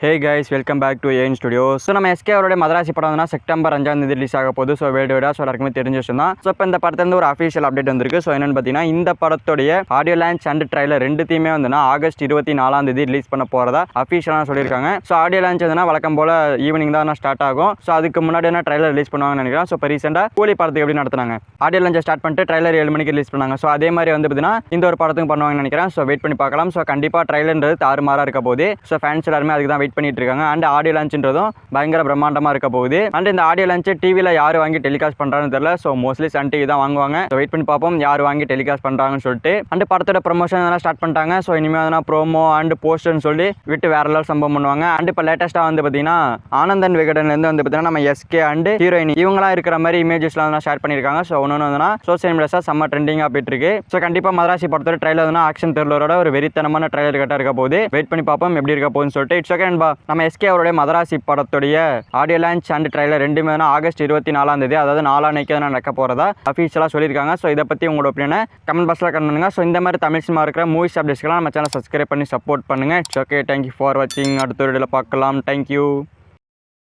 Hey guys, welcome back to ஏன் studios. So நம்ம SK அவருடைய மதராசி படம் வந்து செப்டம்பர் 5 ரிலீஸ் ஆக போகுது. ஸோ வேர்ல்டு வைடாக ஸோ எல்லாருக்குமே தெரிஞ்ச விஷயம் தான். ஸோ இப்போ இந்த படத்துலேருந்து ஒரு அஃபீஷியல் அப்டேட் வந்திருக்கு. ஸோ என்னென்னு பார்த்தீங்கன்னா, இந்த படத்துடைய ஆடியோ லான்ச் அண்ட் ட்ரைலர் ரெண்டுத்தையுமே வந்து ஆகஸ்ட் 24 ரிலீஸ் பண்ண போகிறதா அஃபீஷியலாக சொல்லியிருக்காங்க. ஸோ ஆடியோ லான்ச் வந்து வழக்கம் போல் ஈவினிங் தான் ஸ்டார்ட் ஆகும். ஸோ அதுக்கு முன்னாடி ட்ரைலர் ரிலீஸ் பண்ணுவாங்கன்னு நினைக்கிறேன். ஸோ இப்போ ரீசெண்டாக கூலி படத்துக்கு எப்படி நடத்தினாங்க, ஆடியோ லான்ச்சை ஸ்டார்ட் பண்ணிட்டு ட்ரைலர் 7 மணிக்கு ரிலீஸ் பண்ணாங்க. ஸோ அதே மாதிரி வந்து பார்த்தீங்கன்னா இந்த ஒரு படத்துக்கு பண்ணுவாங்கன்னு நினைக்கிறேன். ஸோ வெயிட் பண்ணி பார்க்கலாம். ஸோ கண்டிப்பாக ட்ரைலர்ன்றது தாறுமாறாக இருக்க போகுது. ஸோ ஃபேன்ஸ் எல்லாருமே அதுக்கு தான் வெயிட் பண்ணிட்டு இருக்காங்க. அண்ட் ஆடியோ லான்ச்ன்றதும் பயங்கர பிரம்மாண்டமாக இருக்க போகுது. அண்ட் இந்த ஆடியோ லான்ச் டிவியில் யார் வாங்கி டெலிகாஸ்ட் பண்ணுறான்னு தெரியல. ஸோ மோஸ்ட்லி சன் டிவி தான் வாங்குவாங்க. ஸோ வெயிட் பண்ணி பார்ப்போம் யார் வாங்கி டெலிகாஸ்ட் பண்ணுறாங்கன்னு சொல்லிட்டு. அண்ட் படத்தோட ப்ரொமோஷன் எதனா ஸ்டார்ட் பண்ணிட்டாங்க. ஸோ இனிமேல் ப்ரோமோ அண்ட் போஸ்டர்னு சொல்லி விட்டு வேற லெவல் சம்பவம் பண்ணுவாங்க. அண்ட் இப்போ லேட்டஸ்ட்டாக வந்து பார்த்தீங்கன்னா ஆனந்தன் விகடன்லேருந்து வந்து பார்த்தீங்கன்னா நம்ம எஸ்கே அண்ட் ஹீரோயின் இவங்களாம் இருக்கிற மாதிரி இமேஜஸ்லாம் ஷேர் பண்ணியிருக்காங்க. ஸோ ஒன்று வந்து சோசியல் மீடியாஸாக செம்ம ட்ரெண்டிங்காக போயிட்டு இருக்கு. ஸோ கண்டிப்பாக மதராசி படத்தோட ட்ரைலர் வந்து ஆக்ஷன் த்ரில்லரோட ஒரு வெறித்தனமான ட்ரைலர் கட்டாக இருக்க போகுது. வெயிட் பண்ணி பார்ப்போம் எப்படி இருக்க போகுதுன்னு சொல்லிட்டு. இட்ஸ் ஓகே நண்பா. நம்ம எஸ்கே அவருடைய மதராசி படத்துடைய ஆடியோ லான்ச் அண்ட் ட்ரைலர் ரெண்டுமே ஆகஸ்ட் 24 அதாவது நாளான்னைக்கு நடக்க போகிறதா அஃபீஷியலாக சொல்லியிருக்காங்க. ஸோ இதை பற்றி உங்களோட ஒப்பீனியனை கமெண்ட் பாக்ஸில் கமெண்ட் பண்ணுங்க. ஸோ இந்த மாதிரி தமிழ் சினிமா இருக்கிற மூவிஸ் அப்டேட்ஸ்க்கெல்லாம் நம்ம சேனல் சப்ஸ்கிரைப் பண்ணி சப்போர்ட் பண்ணுங்கள். இட்ஸ் ஓகே, தேங்க்யூ ஃபார் வாட்சிங். அடுத்த வீடியோவில் பார்க்கலாம். தேங்க்யூ.